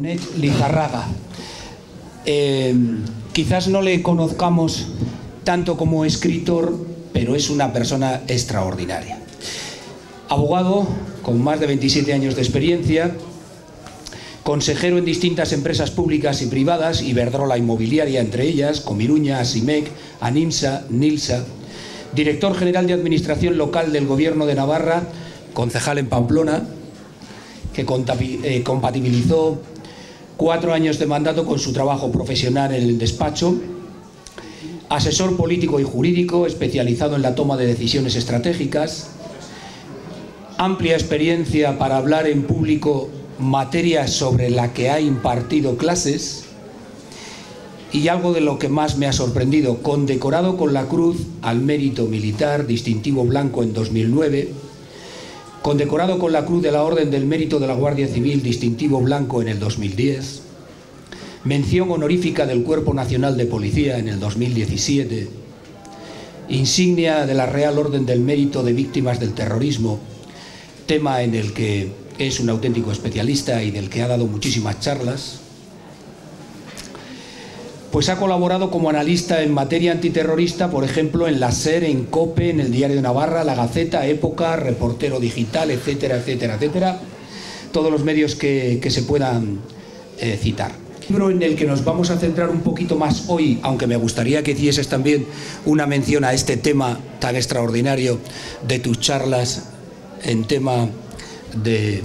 Bonet Lizarraga. Quizás no le conozcamos tanto como escritor, pero es una persona extraordinaria. Abogado con más de 27 años de experiencia, consejero en distintas empresas públicas y privadas, Iberdrola Inmobiliaria entre ellas, Comiruña, Asimec, Animsa, Nilsa, director general de Administración Local del Gobierno de Navarra, concejal en Pamplona, que compatibilizó 4 años de mandato con su trabajo profesional en el despacho, asesor político y jurídico especializado en la toma de decisiones estratégicas, amplia experiencia para hablar en público materias sobre la que ha impartido clases y algo de lo que más me ha sorprendido, condecorado con la Cruz al Mérito Militar, distintivo blanco en 2009, condecorado con la Cruz de la Orden del Mérito de la Guardia Civil, distintivo blanco en el 2010, mención honorífica del Cuerpo Nacional de Policía en el 2017, insignia de la Real Orden del Mérito de Víctimas del Terrorismo, tema en el que es un auténtico especialista y del que ha dado muchísimas charlas. Pues ha colaborado como analista en materia antiterrorista, por ejemplo, en la SER, en COPE, en el Diario de Navarra, La Gaceta, Época, Reportero Digital, etcétera, etcétera, etcétera. Todos los medios que se puedan citar. El libro en el que nos vamos a centrar un poquito más hoy, aunque me gustaría que hicieses también una mención a este tema tan extraordinario de tus charlas en tema de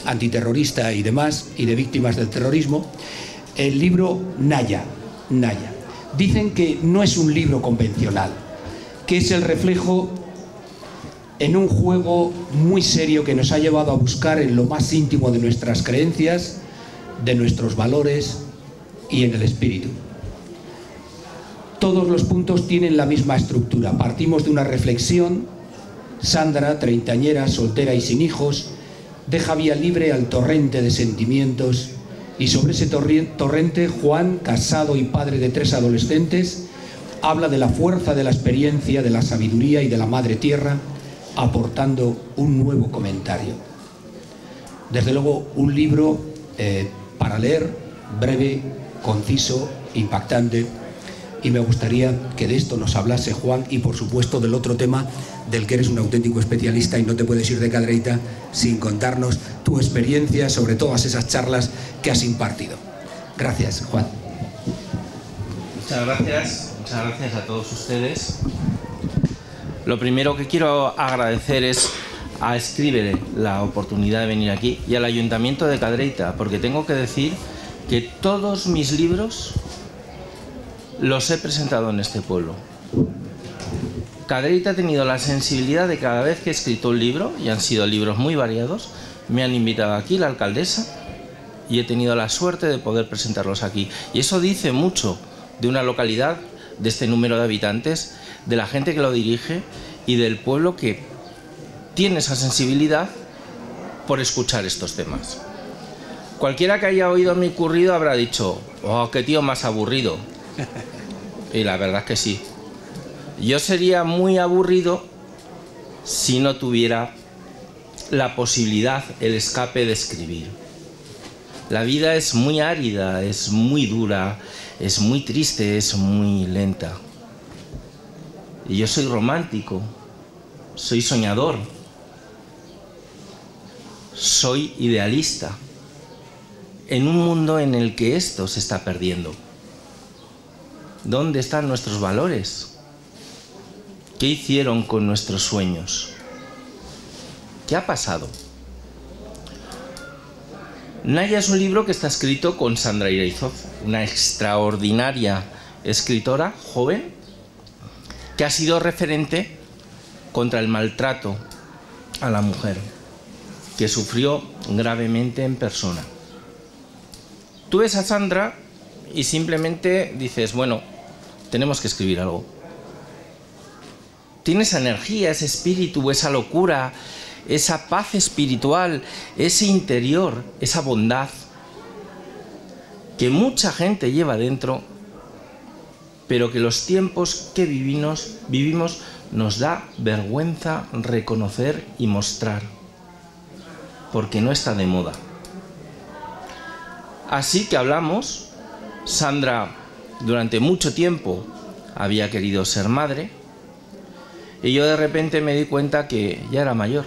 antiterrorista y demás, y de víctimas del terrorismo, el libro Naya. Dicen que no es un libro convencional, que es el reflejo en un juego muy serio que nos ha llevado a buscar en lo más íntimo de nuestras creencias, de nuestros valores y en el espíritu. Todos los puntos tienen la misma estructura. Partimos de una reflexión. Sandra, treintañera, soltera y sin hijos, deja vía libre al torrente de sentimientos, y sobre ese torrente Juan, casado y padre de 3 adolescentes, habla de la fuerza de la experiencia, de la sabiduría y de la madre tierra, aportando un nuevo comentario. Desde luego, un libro para leer, breve, conciso, impactante, y me gustaría que de esto nos hablase Juan y, por supuesto, del otro tema del que eres un auténtico especialista y no te puedes ir de Cadreita sin contarnos tu experiencia sobre todas esas charlas que has impartido. Gracias, Juan. Muchas gracias a todos ustedes. Lo primero que quiero agradecer es a Escríbele la oportunidad de venir aquí y al Ayuntamiento de Cadreita, porque tengo que decir que todos mis libros los he presentado en este pueblo. Cadreita ha tenido la sensibilidad de cada vez que he escrito un libro, y han sido libros muy variados, me han invitado aquí la alcaldesa y he tenido la suerte de poder presentarlos aquí. Y eso dice mucho de una localidad de este número de habitantes, de la gente que lo dirige y del pueblo que tiene esa sensibilidad por escuchar estos temas. Cualquiera que haya oído mi currido habrá dicho: ¡oh, qué tío más aburrido! Y la verdad es que sí. Yo sería muy aburrido si no tuviera la posibilidad, el escape de escribir. La vida es muy árida, es muy dura, es muy triste, es muy lenta. Y yo soy romántico, soy soñador, soy idealista, en un mundo en el que esto se está perdiendo. ¿Dónde están nuestros valores? ¿Qué hicieron con nuestros sueños? ¿Qué ha pasado? Naya es un libro que está escrito con Sandra Ireizoz, una extraordinaria escritora joven que ha sido referente contra el maltrato a la mujer, que sufrió gravemente en persona. Tú ves a Sandra y simplemente dices: bueno, tenemos que escribir algo. Tiene esa energía, ese espíritu, esa locura, esa paz espiritual, ese interior, esa bondad que mucha gente lleva dentro, pero que los tiempos que vivimos nos da vergüenza reconocer y mostrar, porque no está de moda. Así que hablamos. Sandra durante mucho tiempo había querido ser madre y yo de repente me di cuenta que ya era mayor,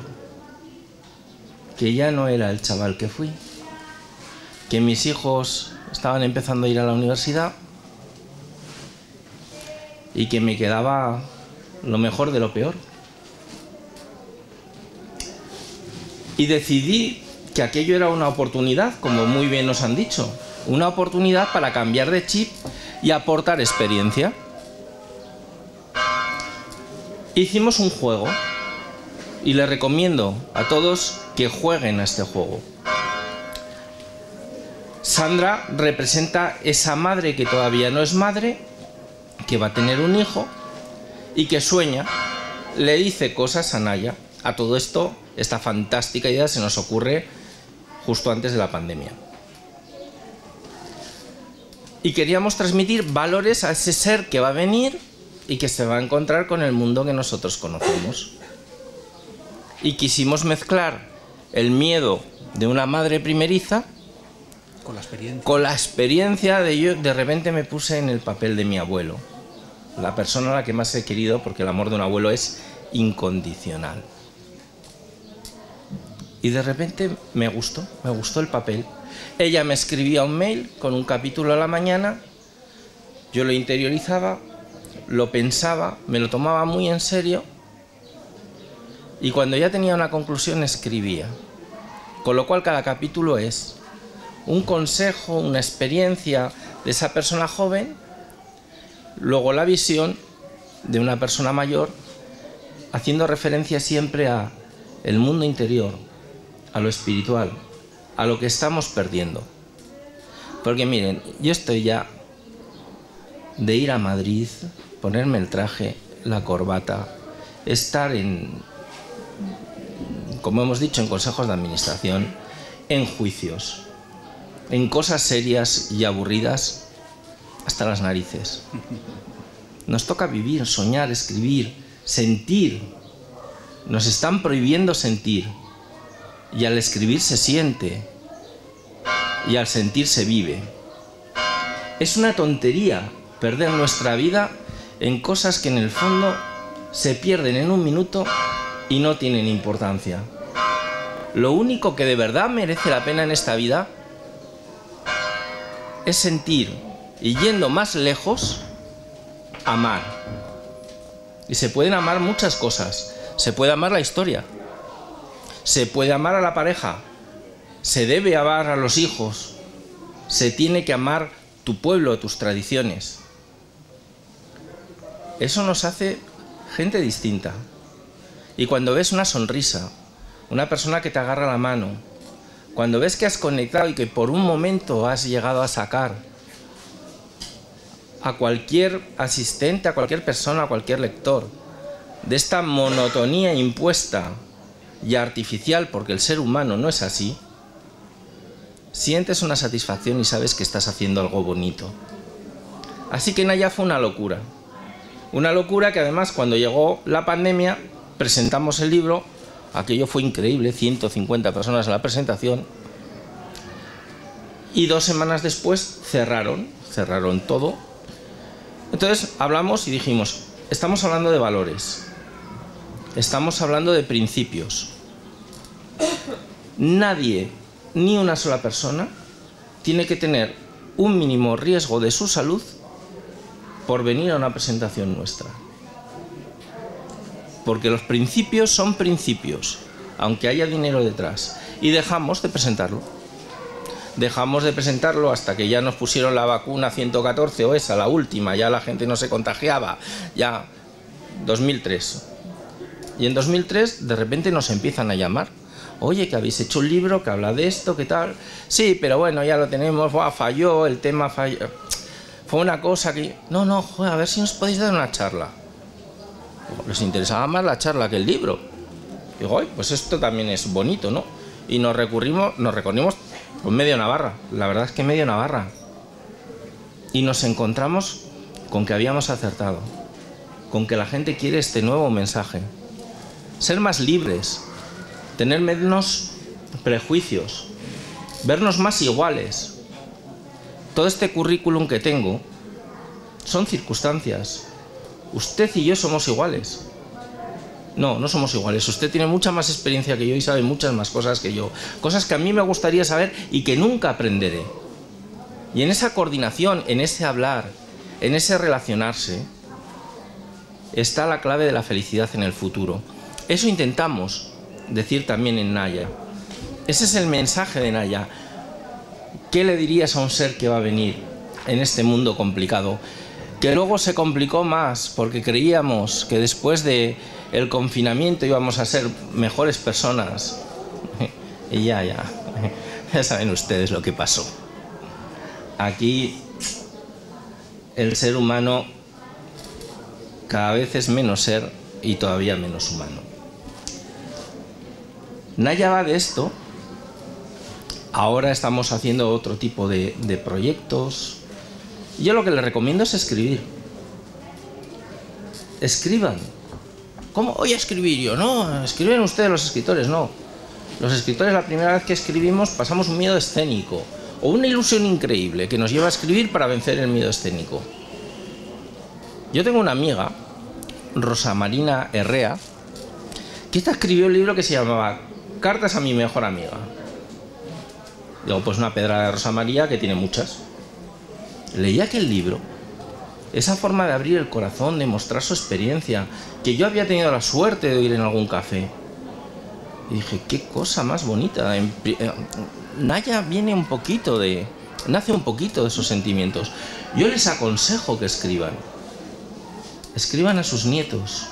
que ya no era el chaval que fui, que mis hijos estaban empezando a ir a la universidad y que me quedaba lo mejor de lo peor. Y decidí que aquello era una oportunidad, como muy bien nos han dicho, una oportunidad para cambiar de chip y aportar experiencia. Hicimos un juego y les recomiendo a todos que jueguen a este juego. Sandra representa esa madre que todavía no es madre, que va a tener un hijo y que sueña, le dice cosas a Naya. A todo esto, esta fantástica idea se nos ocurre justo antes de la pandemia. Y queríamos transmitir valores a ese ser que va a venir y que se va a encontrar con el mundo que nosotros conocemos. Y quisimos mezclar el miedo de una madre primeriza con la experiencia de yo. De repente me puse en el papel de mi abuelo, la persona a la que más he querido, porque el amor de un abuelo es incondicional. Y de repente me gustó el papel. Ella me escribía un mail con un capítulo a la mañana, yo lo interiorizaba, lo pensaba, me lo tomaba muy en serio y cuando ya tenía una conclusión escribía. Con lo cual cada capítulo es un consejo, una experiencia de esa persona joven, luego la visión de una persona mayor, haciendo referencia siempre a el mundo interior, a lo espiritual, a lo que estamos perdiendo. Porque miren, yo estoy ya de ir a Madrid, ponerme el traje, la corbata, estar en, como hemos dicho, en consejos de administración, en juicios, en cosas serias y aburridas hasta las narices. Nos toca vivir, soñar, escribir, sentir. Nos están prohibiendo sentir. Y al escribir se siente. Y al sentir se vive. Es una tontería perder nuestra vida en cosas que en el fondo se pierden en un minuto y no tienen importancia. Lo único que de verdad merece la pena en esta vida es sentir, y yendo más lejos, amar. Y se pueden amar muchas cosas. Se puede amar la historia, se puede amar a la pareja, se debe amar a los hijos, se tiene que amar tu pueblo, tus tradiciones. Eso nos hace gente distinta. Y cuando ves una sonrisa, una persona que te agarra la mano, cuando ves que has conectado y que por un momento has llegado a sacar a cualquier asistente, a cualquier persona, a cualquier lector, de esta monotonía impuesta y artificial, porque el ser humano no es así, sientes una satisfacción y sabes que estás haciendo algo bonito. Así que Naya fue una locura. Una locura que además cuando llegó la pandemia presentamos el libro, aquello fue increíble, 150 personas en la presentación, y 2 semanas después cerraron todo. Entonces hablamos y dijimos, estamos hablando de valores, estamos hablando de principios. Nadie, ni una sola persona, tiene que tener un mínimo riesgo de su salud por venir a una presentación nuestra. Porque los principios son principios, aunque haya dinero detrás. Y dejamos de presentarlo. Dejamos de presentarlo hasta que ya nos pusieron la vacuna 114 o esa, la última, ya la gente no se contagiaba, ya 2003. Y en 2003 de repente nos empiezan a llamar. Oye, que habéis hecho un libro que habla de esto, ¿qué tal? Sí, pero bueno, ya lo tenemos, falló, el tema falló. Fue una cosa que... No, joder, a ver si nos podéis dar una charla. Les interesaba más la charla que el libro. Digo, pues esto también es bonito, ¿no? Y nos recorrimos por medio Navarra. La verdad es que medio Navarra. Y nos encontramos con que habíamos acertado. Con que la gente quiere este nuevo mensaje. Ser más libres. Tener menos prejuicios. Vernos más iguales. todo este currículum que tengo son circunstancias. Usted y yo somos iguales. No, no somos iguales. Usted tiene mucha más experiencia que yo y sabe muchas más cosas que yo. Cosas que a mí me gustaría saber y que nunca aprenderé. Y en esa coordinación, en ese hablar, en ese relacionarse, está la clave de la felicidad en el futuro. Eso intentamos decir también en Naya. Ese es el mensaje de Naya. ¿Qué le dirías a un ser que va a venir en este mundo complicado? Que luego se complicó más porque creíamos que después del confinamiento íbamos a ser mejores personas. Y ya saben ustedes lo que pasó. Aquí el ser humano cada vez es menos ser y todavía menos humano. Naya va de esto. Ahora estamos haciendo otro tipo de proyectos. Yo lo que les recomiendo es escribir. Escriban. ¿Cómo voy a escribir yo? No, escriben ustedes los escritores, no. Los escritores la primera vez que escribimos pasamos un miedo escénico o una ilusión increíble que nos lleva a escribir para vencer el miedo escénico. Yo tengo una amiga, Rosa Marina Herrea, que esta escribió un libro que se llamaba Cartas a mi mejor amiga. Digo, pues una pedrada de Rosa María que tiene muchas. Leí aquel libro, esa forma de abrir el corazón, de mostrar su experiencia, que yo había tenido la suerte de oír en algún café. Y dije, qué cosa más bonita. Naya nace un poquito de esos sentimientos. Yo les aconsejo que escriban. Escriban a sus nietos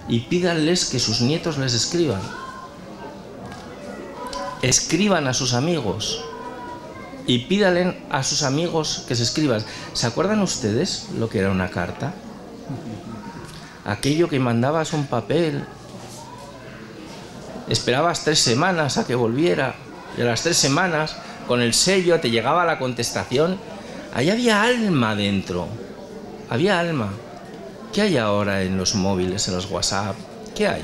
y pídanles que sus nietos les escriban. Escriban a sus amigos y pídanle a sus amigos que se escriban. ¿Se acuerdan ustedes lo que era una carta? Aquello que mandabas un papel, esperabas 3 semanas a que volviera y a las 3 semanas con el sello te llegaba la contestación. Ahí había alma dentro, había alma. ¿Qué hay ahora en los móviles, en los WhatsApp? ¿Qué hay?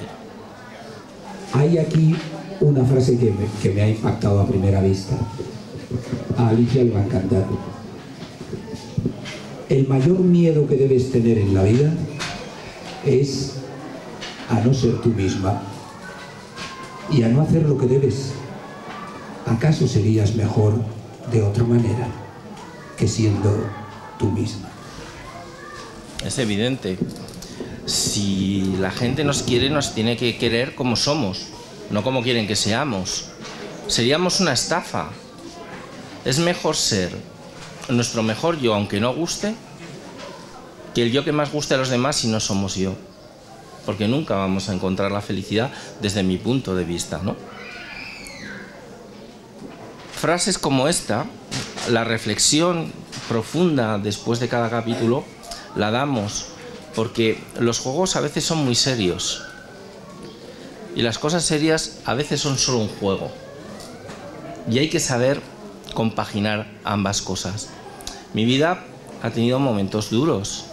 Hay aquí una frase que me ha impactado a primera vista. A Alicia le va a encantar. El mayor miedo que debes tener en la vida es a no ser tú misma y a no hacer lo que debes. ¿Acaso serías mejor de otra manera que siendo tú misma? Es evidente. Si la gente nos quiere, nos tiene que querer como somos, no como quieren que seamos. Seríamos una estafa. Es mejor ser nuestro mejor yo, aunque no guste, que el yo que más guste a los demás si no somos yo. Porque nunca vamos a encontrar la felicidad desde mi punto de vista, ¿no? Frases como esta, la reflexión profunda después de cada capítulo, la damos porque los juegos a veces son muy serios y las cosas serias a veces son solo un juego y hay que saber compaginar ambas cosas. Mi vida ha tenido momentos duros.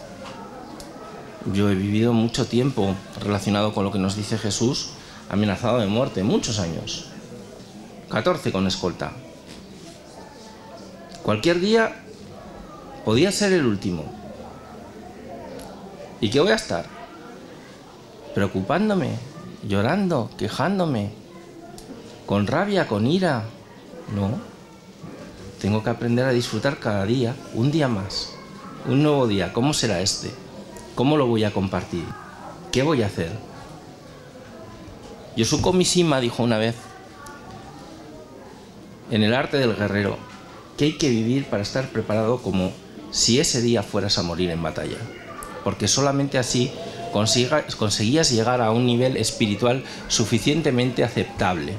Yo he vivido mucho tiempo relacionado con lo que nos dice Jesús, amenazado de muerte, muchos años. 14 con escolta. Cualquier día podía ser el último. ¿Y qué voy a estar? Preocupándome, llorando, quejándome, con rabia, con ira. No. Tengo que aprender a disfrutar cada día, un día más, un nuevo día. ¿Cómo será este? ¿Cómo lo voy a compartir? ¿Qué voy a hacer? Yosuko Mishima dijo una vez, en el arte del guerrero, que hay que vivir para estar preparado como si ese día fueras a morir en batalla. Porque solamente así conseguías llegar a un nivel espiritual suficientemente aceptable.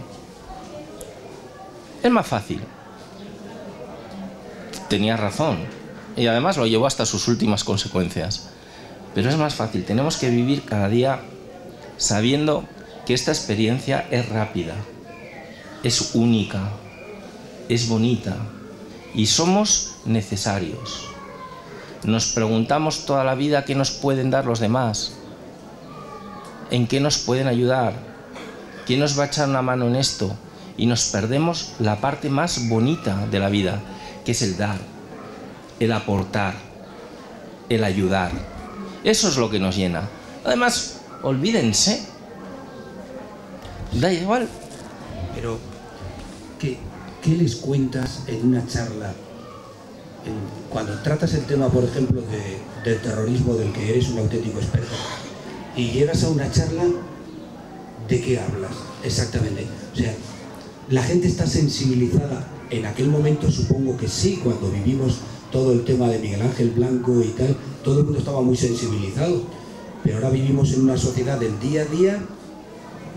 Es más fácil. Tenía razón. Y además lo llevó hasta sus últimas consecuencias. Pero es más fácil. Tenemos que vivir cada día sabiendo que esta experiencia es rápida, es única, es bonita y somos necesarios. Nos preguntamos toda la vida qué nos pueden dar los demás, en qué nos pueden ayudar, quién nos va a echar una mano en esto, y nos perdemos la parte más bonita de la vida, que es el dar. el aportar, el ayudar. Eso es lo que nos llena. Además, olvídense. Da igual. Pero, ¿qué les cuentas en una charla? Cuando tratas el tema, por ejemplo, del terrorismo, del que eres un auténtico experto, y llegas a una charla, ¿de qué hablas exactamente? O sea, la gente está sensibilizada. En aquel momento supongo que sí, cuando vivimos todo el tema de Miguel Ángel Blanco y tal, todo el mundo estaba muy sensibilizado. Pero ahora vivimos en una sociedad del día a día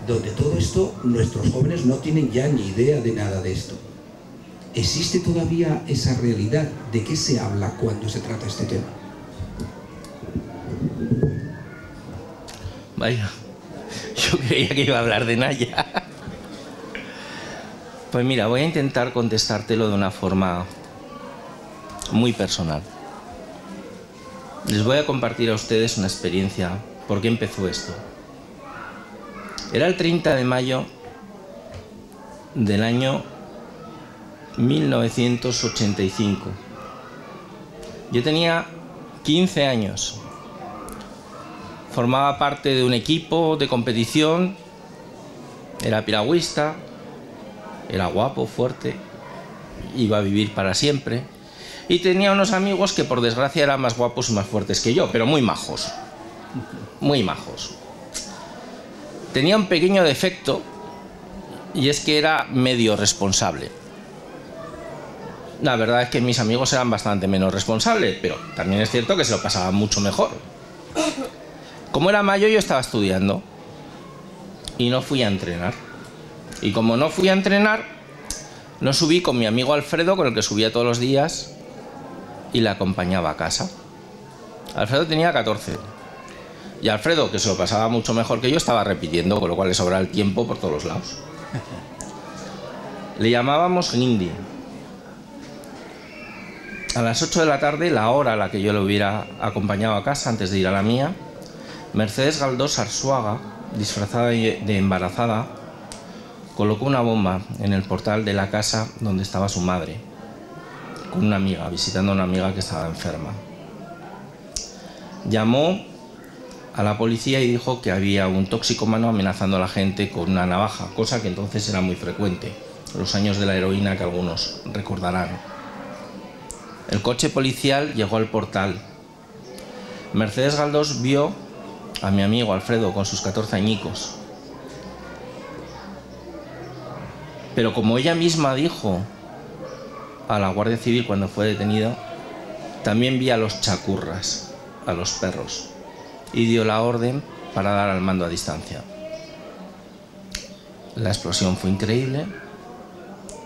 donde todo esto, nuestros jóvenes no tienen ya ni idea de nada de esto. ¿Existe todavía esa realidad? ¿De qué se habla cuando se trata este tema? Vaya, yo creía que iba a hablar de Naya. Pues mira, voy a intentar contestártelo de una forma muy personal. Les voy a compartir a ustedes una experiencia. ¿Por qué empezó esto? Era el 30 de mayo del año 1985. Yo tenía 15 años. Formaba parte de un equipo de competición. Era piragüista. Era guapo, fuerte. Iba a vivir para siempre. Y tenía unos amigos que por desgracia eran más guapos y más fuertes que yo, pero muy majos. Muy majos. Tenía un pequeño defecto, y es que era medio responsable. La verdad es que mis amigos eran bastante menos responsables, pero también es cierto que se lo pasaban mucho mejor. Como era mayo, yo estaba estudiando y no fui a entrenar. Y como no fui a entrenar, no subí con mi amigo Alfredo, con el que subía todos los días, y le acompañaba a casa. Alfredo tenía 14. Y Alfredo, que se lo pasaba mucho mejor que yo, estaba repitiendo, con lo cual le sobraba el tiempo por todos los lados. Le llamábamos Guindy. A las 8 de la tarde, la hora a la que yo le hubiera acompañado a casa antes de ir a la mía, Mercedes Galdós Arzuaga, disfrazada de embarazada, colocó una bomba en el portal de la casa donde estaba su madre, con una amiga, visitando a una amiga que estaba enferma. Llamó a la policía y dijo que había un toxicómano amenazando a la gente con una navaja, cosa que entonces era muy frecuente, los años de la heroína que algunos recordarán. El coche policial llegó al portal. Mercedes Galdós vio a mi amigo Alfredo con sus 14 añicos. Pero como ella misma dijo a la Guardia Civil cuando fue detenida, también vi a los chacurras, a los perros, y dio la orden para dar al mando a distancia. La explosión fue increíble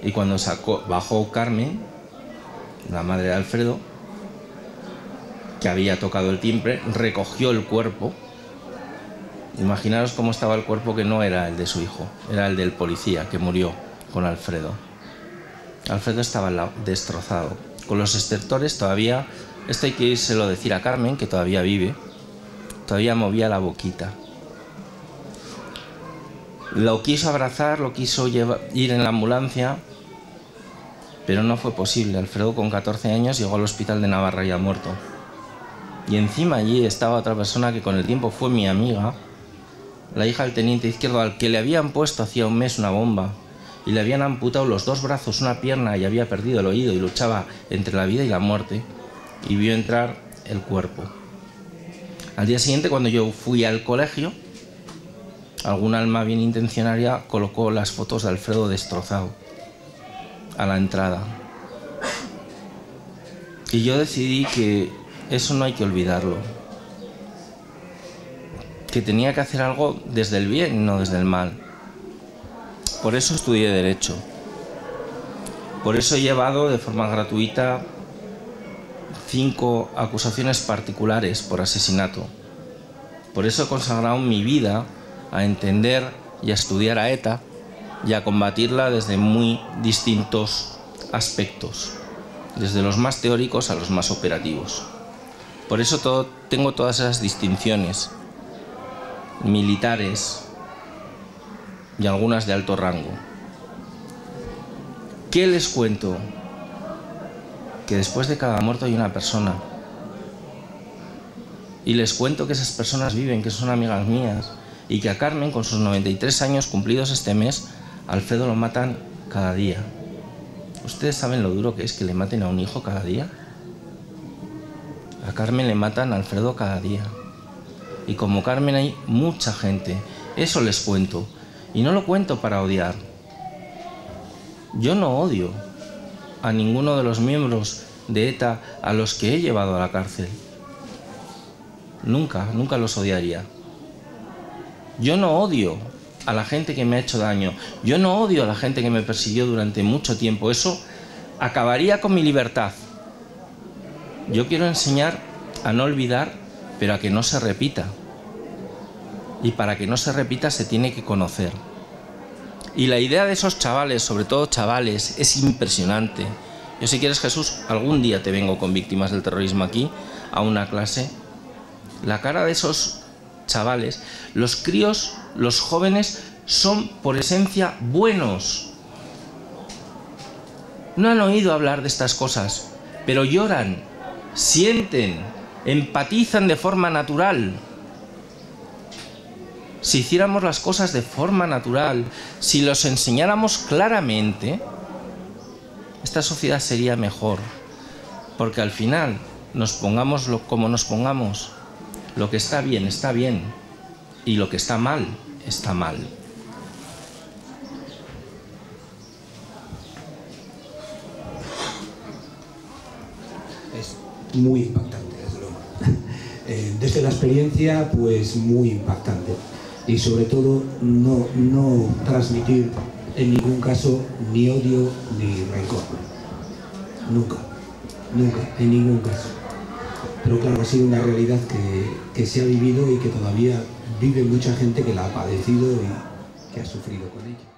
y cuando bajó Carmen, la madre de Alfredo, que había tocado el timbre, recogió el cuerpo. Imaginaros cómo estaba el cuerpo, que no era el de su hijo, era el del policía que murió con Alfredo. Alfredo estaba al lado, destrozado, con los estertores todavía. Esto hay que írselo decir a Carmen, que todavía vive. Todavía movía la boquita. Lo quiso abrazar, lo quiso ir en la ambulancia, pero no fue posible. Alfredo, con 14 años, llegó al hospital de Navarra ya muerto. Y encima allí estaba otra persona que con el tiempo fue mi amiga, la hija del teniente Izquierdo, al que le habían puesto hacía un mes una bomba y le habían amputado los 2 brazos, una pierna, y había perdido el oído y luchaba entre la vida y la muerte, y vio entrar el cuerpo. Al día siguiente, cuando yo fui al colegio, algún alma bien intencionaria colocó las fotos de Alfredo destrozado a la entrada. Y yo decidí que eso no hay que olvidarlo, que tenía que hacer algo desde el bien, no desde el mal. Por eso estudié Derecho. Por eso he llevado de forma gratuita 5 acusaciones particulares por asesinato. Por eso he consagrado mi vida a entender y a estudiar a ETA y a combatirla desde muy distintos aspectos, desde los más teóricos a los más operativos. Por eso tengo todas esas distinciones militares y algunas de alto rango. ¿Qué les cuento? que después de cada muerto hay una persona. Y les cuento que esas personas viven, que son amigas mías, y que a Carmen, con sus 93 años cumplidos este mes, a Alfredo lo matan cada día. ¿Ustedes saben lo duro que es que le maten a un hijo cada día? A Carmen le matan a Alfredo cada día. Y como Carmen hay mucha gente. Eso les cuento. Y no lo cuento para odiar. Yo no odio a ninguno de los miembros de ETA a los que he llevado a la cárcel. Nunca, nunca los odiaría. Yo no odio a la gente que me ha hecho daño. Yo no odio a la gente que me persiguió durante mucho tiempo. Eso acabaría con mi libertad. Yo quiero enseñar a no olvidar, pero a que no se repita. Y para que no se repita se tiene que conocer. Y la idea de esos chavales, sobre todo chavales, es impresionante. Yo, si quieres, Jesús, algún día te vengo con víctimas del terrorismo aquí, a una clase. La cara de esos chavales, los críos, los jóvenes, son por esencia buenos. No han oído hablar de estas cosas, pero lloran, sienten, empatizan de forma natural. Si hiciéramos las cosas de forma natural, si los enseñáramos claramente, esta sociedad sería mejor. Porque al final, nos pongamos como nos pongamos, lo que está bien, y lo que está mal, está mal. Es muy impactante, desde luego. Desde la experiencia, pues muy impactante. Y sobre todo, no transmitir en ningún caso ni odio ni rencor. Nunca, nunca, en ningún caso. Pero claro, ha sido una realidad que se ha vivido y que todavía vive mucha gente que la ha padecido y que ha sufrido con ella.